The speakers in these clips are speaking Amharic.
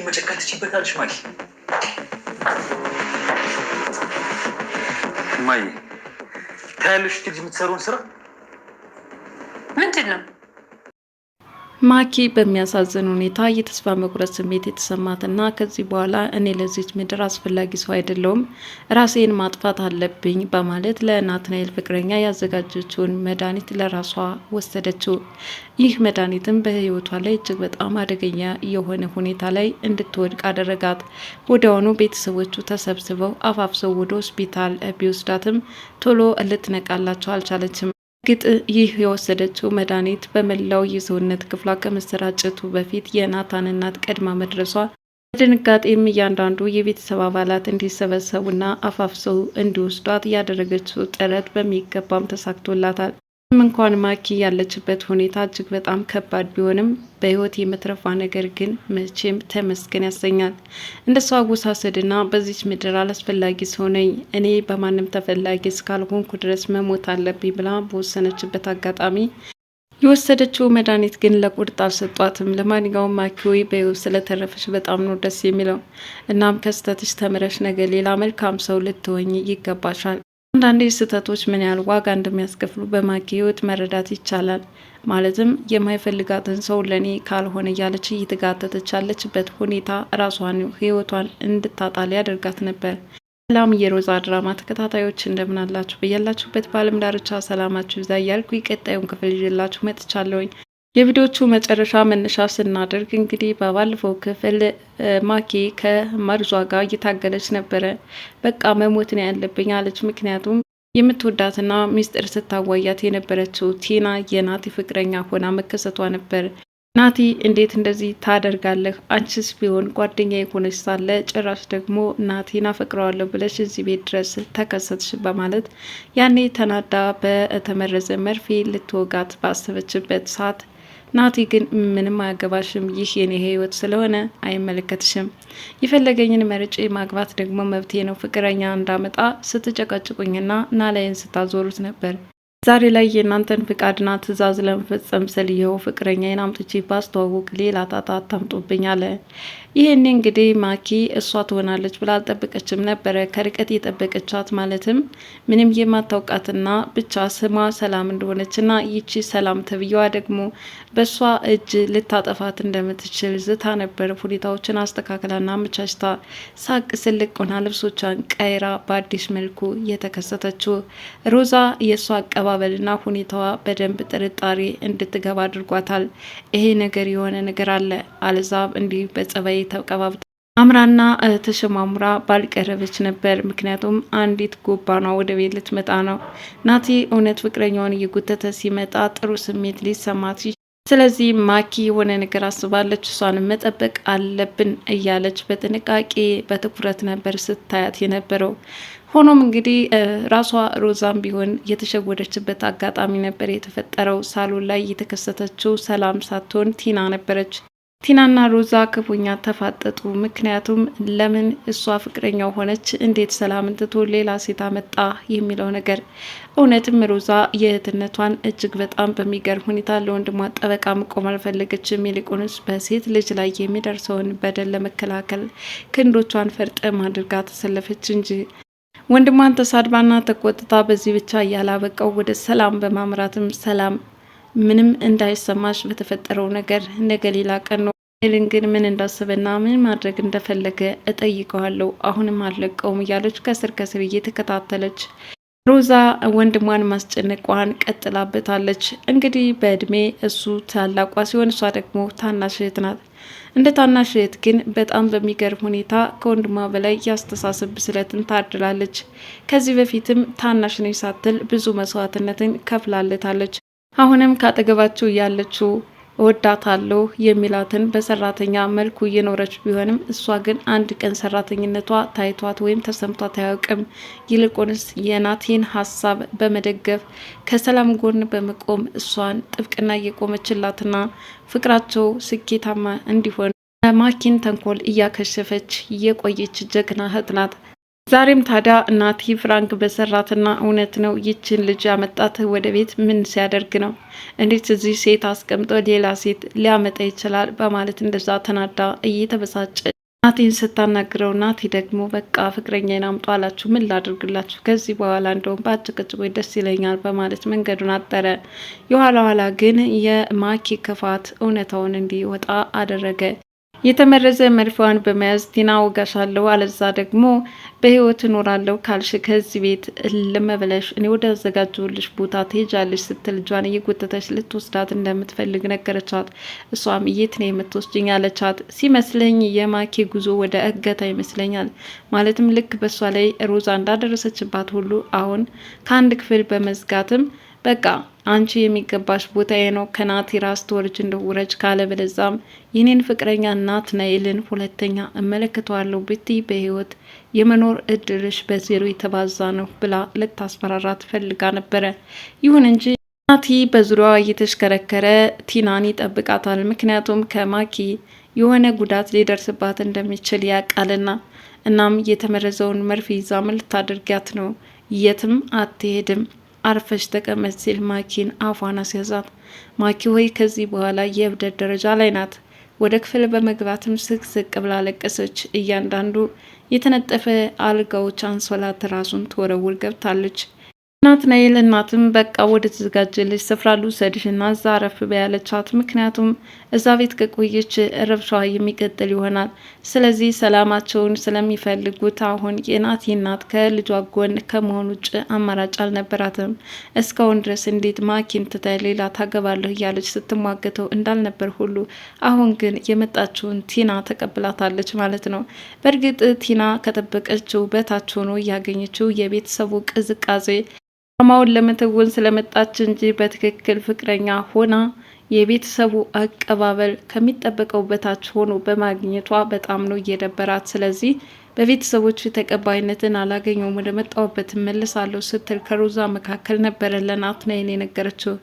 መጨከን ትችይበታለሽ ማይ ማይ ታያለሽ ልጅ የምትሰሩን ስራ ምንድን ነው? ማኪ በሚያሳዝን ሁኔታ የተስፋ መቁረጥ ስሜት የተሰማትና ከዚህ በኋላ እኔ ለዚች ምድር አስፈላጊ ሰው አይደለሁም፣ ራሴን ማጥፋት አለብኝ በማለት ለናትናኤል ፍቅረኛ ያዘጋጀችውን መድኃኒት ለራሷ ወሰደችው። ይህ መድኃኒትም በህይወቷ ላይ እጅግ በጣም አደገኛ የሆነ ሁኔታ ላይ እንድትወድቅ አደረጋት። ወዲያውኑ ቤተሰቦቹ ተሰብስበው አፋፍሰው ወደ ሆስፒታል ቢወስዳትም ቶሎ ልትነቃላቸው አልቻለችም። ግጥ ይህ የወሰደችው መድኃኒት በመላው የሰውነት ክፍሏ ከመሰራጨቱ በፊት የናታን እናት ቀድማ መድረሷ በድንጋጤም እያንዳንዱ የቤተሰብ አባላት እንዲሰበሰቡና አፋፍሰው እንዲወስዷት ያደረገችው ጥረት በሚገባም ተሳክቶላታል። እንኳን ማኪ ያለችበት ሁኔታ እጅግ በጣም ከባድ ቢሆንም በህይወት የመትረፏ ነገር ግን መቼም ተመስገን ያሰኛል። እንደሷ አወሳሰድና በዚች ምድር አላስፈላጊ ሰው ነኝ እኔ በማንም ተፈላጊ እስካልሆንኩ ድረስ መሞት አለብኝ ብላ በወሰነችበት አጋጣሚ የወሰደችው መድኃኒት ግን ለቁርጥ አልሰጧትም። ለማንኛውም ማኪ በህይወት ስለተረፈች በጣም ነው ደስ የሚለው። እናም ከስተትሽ ተምረሽ ነገ ሌላ መልካም ሰው ልትሆኝ ይገባሻል። አንዳንዴ ስህተቶች ምን ያህል ዋጋ እንደሚያስከፍሉ በማኪ ህይወት መረዳት ይቻላል። ማለትም የማይፈልጋትን ሰው ለኔ ካልሆነ እያለች እየተጋተተች ያለችበት ሁኔታ ራሷን ህይወቷን እንድታጣ ሊያደርጋት ነበር። ሰላም የሮዛ ድራማ ተከታታዮች እንደምን አላችሁ? በያላችሁበት በዓለም ዳርቻ ሰላማችሁ ይብዛ እያልኩ የቀጣዩን ክፍል ይዤላችሁ መጥቻለሁኝ። የቪዲዮቹ መጨረሻ መነሻ ስናደርግ እንግዲህ በባለፈው ክፍል ማኪ ከመርዟ ጋር እየታገለች ነበረ። በቃ መሞት ነው ያለብኝ አለች። ምክንያቱም የምትወዳትና ሚስጥር ስታዋያት የነበረችው ቲና የናቲ ፍቅረኛ ሆና መከሰቷ ነበር። ናቲ እንዴት እንደዚህ ታደርጋለህ? አንቺስ ቢሆን ጓደኛ የሆነች ሳለ ጭራሽ ደግሞ ናቲን አፈቅረዋለሁ ብለሽ እዚህ ቤት ድረስ ተከሰትሽ በማለት ያኔ ተናዳ በተመረዘ መርፌ ልትወጋት ባሰበችበት ሰዓት ናቲ ግን ምንም አያገባሽም፣ ይህ የኔ ህይወት ስለሆነ አይመለከትሽም፣ የፈለገኝን መርጬ ማግባት ደግሞ መብቴ ነው፣ ፍቅረኛ እንዳመጣ ስትጨቀጭቁኝና ናላይን ስታዞሩት ነበር። ዛሬ ላይ የእናንተን ፍቃድና ትዕዛዝ ለመፈጸም ስል ይኸው ፍቅረኛዬን አምጥቼ ባስተዋውቅ ሌላ ጣጣ አታምጡብኝ አለ። ይህኔ እንግዲህ ማኪ እሷ ትሆናለች ብላ አልጠበቀችም ነበረ። ከርቀት የጠበቀቻት ማለትም ምንም የማታውቃትና ብቻ ስሟ ሰላም እንደሆነችና ይቺ ሰላም ተብዬዋ ደግሞ በእሷ እጅ ልታጠፋት እንደምትችል ዝታ ነበር። ሁኔታዎችን አስተካከላና አመቻችታ ሳቅ ስልቅ ሆና ልብሶቿን ቀይራ በአዲስ መልኩ የተከሰተችው ሮዛ የእሷ አቀባበልና ሁኔታዋ በደንብ ጥርጣሬ እንድትገባ አድርጓታል። ይሄ ነገር የሆነ ነገር አለ አልዛብ እንዲህ በጸባይ ተቀባብታ አምራና ተሸማሙራ ባልቀረበች ነበር። ምክንያቱም አንዲት ጎባኗ ወደ ቤት ልትመጣ ነው። ናቲ እውነት ፍቅረኛውን እየጎተተ ሲመጣ ጥሩ ስሜት ሊሰማት፣ ስለዚህ ማኪ የሆነ ነገር አስባለች፣ እሷን መጠበቅ አለብን እያለች በጥንቃቄ በትኩረት ነበር ስታያት የነበረው። ሆኖም እንግዲህ ራሷ ሮዛም ቢሆን የተሸወደችበት አጋጣሚ ነበር የተፈጠረው። ሳሎን ላይ የተከሰተችው ሰላም ሳትሆን ቲና ነበረች። ቲናና ሮዛ ክፉኛ ተፋጠጡ። ምክንያቱም ለምን እሷ ፍቅረኛው ሆነች፣ እንዴት ሰላምን ትቶ ሌላ ሴት አመጣ የሚለው ነገር። እውነትም ሮዛ የእህትነቷን እጅግ በጣም በሚገርም ሁኔታ ለወንድሟ ጠበቃ መቆም አልፈለገችም። ይልቁንስ በሴት ልጅ ላይ የሚደርሰውን በደል ለመከላከል ክንዶቿን ፈርጠም አድርጋ ተሰለፈች እንጂ ወንድሟን ተሳድባና ተቆጥታ በዚህ ብቻ ያላበቃው ወደ ሰላም በማምራትም ሰላም ምንም እንዳይሰማሽ በተፈጠረው ነገር ነገ ሌላ ቀን ነው፣ ሄልን ግን ምን እንዳሰበና ምን ማድረግ እንደፈለገ እጠይቀዋለሁ፣ አሁንም አልለቀውም እያለች ከስር ከስር እየተከታተለች ሮዛ ወንድሟን ማስጨነቋን ቀጥላበታለች። እንግዲህ በእድሜ እሱ ታላቋ ሲሆን እሷ ደግሞ ታናሽ እህት ናት። እንደ ታናሽ እህት ግን በጣም በሚገርም ሁኔታ ከወንድሟ በላይ ያስተሳሰብ ብስለትን ታድላለች። ከዚህ በፊትም ታናሽ ነኝ ሳትል ብዙ መስዋዕትነትን ከፍላለታለች። አሁንም ካጠገባቸው ያለችው እወዳታለሁ የሚላትን በሰራተኛ መልኩ እየኖረች ቢሆንም እሷ ግን አንድ ቀን ሰራተኝነቷ ታይቷት ወይም ተሰምቷት አያውቅም። ይልቁንስ የናቲን ሀሳብ በመደገፍ ከሰላም ጎን በመቆም እሷን ጥብቅና እየቆመችላትና ፍቅራቸው ስኬታማ እንዲሆን ማኪን ተንኮል እያከሸፈች የቆየች ጀግና እህት ናት። ዛሬም ታዲያ ናቲ ፍራንክ በሰራትና እውነት ነው ይችን ልጅ ያመጣት ወደ ቤት ምን ሲያደርግ ነው? እንዴት እዚህ ሴት አስቀምጦ ሌላ ሴት ሊያመጣ ይችላል? በማለት እንደዛ ተናዳ እየተበሳጨ ናቲን ስታናግረው፣ ናቲ ደግሞ በቃ ፍቅረኛዬን አምጡ አላችሁ፣ ምን ላድርግላችሁ? ከዚህ በኋላ እንደውም በአጭቅጭቆ ደስ ይለኛል በማለት መንገዱን አጠረ። የኋላ ኋላ ግን የማኪ ክፋት እውነታውን እንዲወጣ አደረገ። የተመረዘ መርፌዋን በመያዝ ቲና ወጋሻለሁ፣ አለዛ ደግሞ በህይወት እኖራለሁ ካልሽ ከዚህ ቤት ልመበለሽ እኔ ወደ አዘጋጀሁልሽ ቦታ ትሄጃለሽ ስትል እጇን እየጎተተች ልትወስዳት እንደምትፈልግ ነገረቻት። እሷም የት ነው የምትወስጅኝ አለቻት። ሲመስለኝ የማኪ ጉዞ ወደ እገታ ይመስለኛል። ማለትም ልክ በእሷ ላይ ሮዛ እንዳደረሰችባት ሁሉ አሁን ከአንድ ክፍል በመዝጋትም በቃ አንቺ የሚገባሽ ቦታዬ ነው፣ ከናቲ ራስ ተወርጅ እንደውረጅ፣ ካለበለዛም የኔን ፍቅረኛ ናትናኤልን ሁለተኛ እመለከተዋለሁ ብትይ በህይወት የመኖር እድልሽ በዜሮ የተባዛ ነው ብላ ልታስፈራራት ፈልጋ ነበረ። ይሁን እንጂ ናቲ በዙሪያዋ እየተሽከረከረ ቲናን ይጠብቃታል። ምክንያቱም ከማኪ የሆነ ጉዳት ሊደርስባት እንደሚችል ያውቃልና። እናም የተመረዘውን መርፌ ይዛ ምን ልታደርጊያት ነው? የትም አትሄድም፣ አርፈሽ ተቀመጥ ሲል ማኪን አፏን አስያዛት። ማኪ ሆይ ከዚህ በኋላ የእብደት ደረጃ ላይ ናት። ወደ ክፍል በመግባትም ስቅስቅ ብላ ለቀሰች። እያንዳንዱ የተነጠፈ አልጋዎች አንሶላ ራሱን ተወረውር ገብታለች። ናትናኤል እናትም በቃ ወደ ተዘጋጀልሽ ስፍራ ልውሰድሽና እዛ አረፍ በያለቻት። ምክንያቱም እዛ ቤት ከቆየች ረብሻዋ የሚቀጥል ይሆናል። ስለዚህ ሰላማቸውን ስለሚፈልጉት አሁን የናቲ እናት ከልጇ ጎን ከመሆን ውጭ አማራጭ አልነበራትም። እስካሁን ድረስ እንዴት ማኪን ትተህ ሌላ ታገባለህ እያለች ስትሟገተው እንዳልነበር ሁሉ አሁን ግን የመጣችውን ቲና ተቀብላታለች ማለት ነው። በእርግጥ ቲና ከጠበቀችው በታች ሆኖ እያገኘችው የቤተሰቡ ቅዝቃዜ ድራማውን ለመተወን ስለመጣች እንጂ በትክክል ፍቅረኛ ሆና የቤተሰቡ አቀባበል ከሚጠበቀው በታች ሆኖ በማግኘቷ በጣም ነው እየደበራት። ስለዚህ በቤተሰቦች ተቀባይነትን አላገኘውም፣ ወደ መጣሁበት እመለሳለሁ ስትል ከሮዛ መካከል ነበረ ለናትናኤል የነገረችው።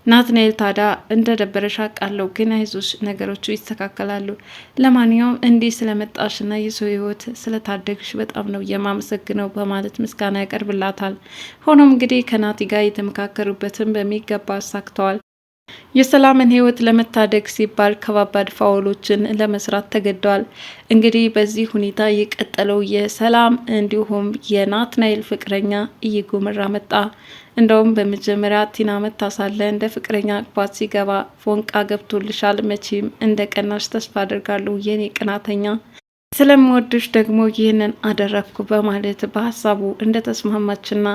ናትናኤል ታዲያ እንደ ደበረሽ አውቃለሁ፣ ግን አይዞሽ ነገሮቹ ይስተካከላሉ። ለማንኛውም እንዲህ ስለመጣሽና የሰው ሕይወት ስለታደግሽ በጣም ነው የማመሰግነው በማለት ምስጋና ያቀርብላታል። ሆኖም እንግዲህ ከናቲ ጋር የተመካከሩበትን በሚገባ አሳክተዋል። የሰላምን ህይወት ለመታደግ ሲባል ከባባድ ፋውሎችን ለመስራት ተገደዋል። እንግዲህ በዚህ ሁኔታ የቀጠለው የሰላም እንዲሁም የናትናኤል ፍቅረኛ እየጎመራ መጣ። እንደውም በመጀመሪያ ቲና መታሳለ እንደ ፍቅረኛ አቅፏት ሲገባ ፎንቃ ገብቶልሻል፣ መቼም እንደ ቀናሽ ተስፋ አድርጋለሁ የኔ ቅናተኛ፣ ስለምወድሽ ደግሞ ይህንን አደረግኩ በማለት በሀሳቡ እንደተስማማችና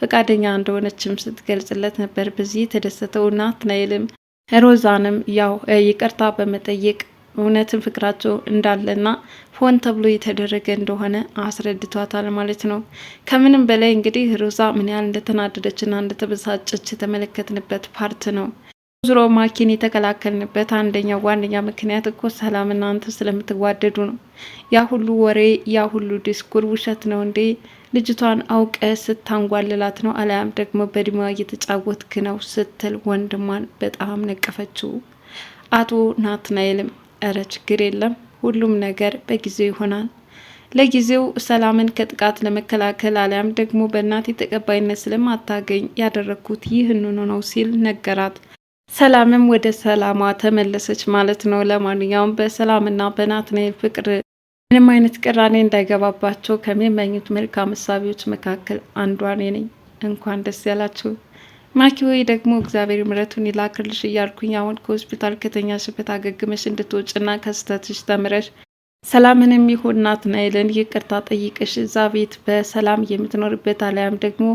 ፈቃደኛ እንደሆነችም ስትገልጽለት ነበር። በዚህ የተደሰተው ናትናኤልም ሮዛንም ያው ይቅርታ በመጠየቅ እውነትን ፍቅራቸው እንዳለና ፎን ተብሎ የተደረገ እንደሆነ አስረድቷታል ማለት ነው። ከምንም በላይ እንግዲህ ሮዛ ምን ያህል እንደተናደደችና እንደተበሳጨች የተመለከትንበት ፓርት ነው። ዙሮ ማኪን የተከላከልንበት አንደኛው ዋነኛ ምክንያት እኮ ሰላምና አንተ ስለምትዋደዱ ነው። ያ ሁሉ ወሬ ያ ሁሉ ዲስኩር ውሸት ነው እንዴ? ልጅቷን አውቀ ስታንጓልላት ነው አለያም ደግሞ በእድሜዋ እየተጫወትክ ነው ስትል ወንድሟን በጣም ነቀፈችው። አቶ ናትናኤልም እረ ችግር የለም ሁሉም ነገር በጊዜው ይሆናል፣ ለጊዜው ሰላምን ከጥቃት ለመከላከል አለያም ደግሞ በእናቴ ተቀባይነት ስለማታገኝ ያደረግኩት ይህንኑ ነው ሲል ነገራት። ሰላምም ወደ ሰላሟ ተመለሰች ማለት ነው። ለማንኛውም በሰላምና በናትናኤል ፍቅር ምንም አይነት ቅራኔ እንዳይገባባቸው ከሚመኙት መልካም እሳቢዎች መካከል አንዷ እኔ ነኝ። እንኳን ደስ ያላችሁ። ማኪ ወይ ደግሞ እግዚአብሔር ምሕረቱን ይላክልሽ እያልኩኝ አሁን ከሆስፒታል ከተኛሽበት አገግመሽ እንድትወጭና ከስተትሽ ተምረሽ ሰላምንም ይሁን ናትናኤልን ይቅርታ ጠይቀሽ እዛ ቤት በሰላም የምትኖርበት አለያም ደግሞ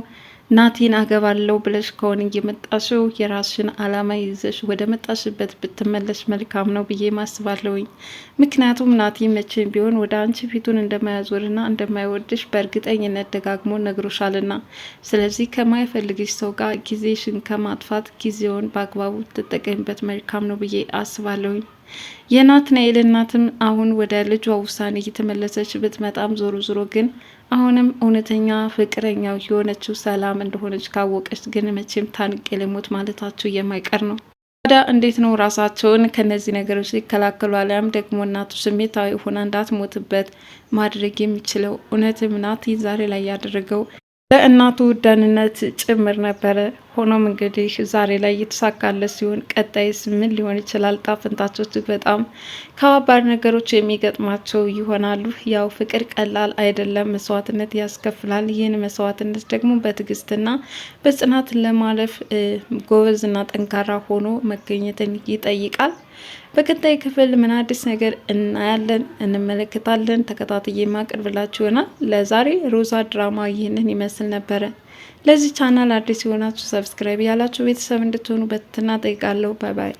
ናቲን አገባለሁ ብለሽ ከሆነ እየመጣሽው የራስሽን አላማ ይዘሽ ወደ መጣሽበት ብትመለሽ መልካም ነው ብዬ ማስባለሁኝ። ምክንያቱም ናቲ መቼም ቢሆን ወደ አንቺ ፊቱን እንደማያዞርና እንደማይወድሽ በእርግጠኝነት ደጋግሞ ነግሮሻልና፣ ስለዚህ ከማይፈልግሽ ሰው ጋር ጊዜሽን ከማጥፋት ጊዜውን በአግባቡ ትጠቀሚበት መልካም ነው ብዬ አስባለሁኝ። የናትናኤል እናትም አሁን ወደ ልጇ ውሳኔ እየተመለሰች ብትመጣም ዞሮ ዞሮ ግን አሁንም እውነተኛ ፍቅረኛው የሆነችው ሰላም እንደሆነች ካወቀች ግን መቼም ታንቄ ልሞት ማለታቸው የማይቀር ነው። ታዲያ እንዴት ነው ራሳቸውን ከነዚህ ነገሮች ሊከላከሉ አሊያም ደግሞ እናቱ ስሜታዊ ሆና እንዳትሞትበት ማድረግ የሚችለው? እውነትም ናቲ ዛሬ ላይ ያደረገው ለእናቱ ደህንነት ጭምር ነበረ። ሆኖም እንግዲህ ዛሬ ላይ የተሳካለት ሲሆን ቀጣይስ ምን ሊሆን ይችላል? ጣፍንታቸው በጣም ከባባድ ነገሮች የሚገጥማቸው ይሆናሉ። ያው ፍቅር ቀላል አይደለም፣ መስዋዕትነት ያስከፍላል። ይህን መስዋዕትነት ደግሞ በትዕግስትና በጽናት ለማለፍ ጎበዝና ጠንካራ ሆኖ መገኘትን ይጠይቃል። በቀጣይ ክፍል ምን አዲስ ነገር እናያለን እንመለከታለን። ተከታትዬ ማቅርብላችሁ ይሆናል። ለዛሬ ሮዛ ድራማ ይህንን ይመስል ነበረ። ለዚህ ቻናል አዲስ የሆናችሁ ሰብስክራይብ ያላችሁ ቤተሰብ እንድትሆኑ በትህትና ጠይቃለሁ። ባይ ባይ።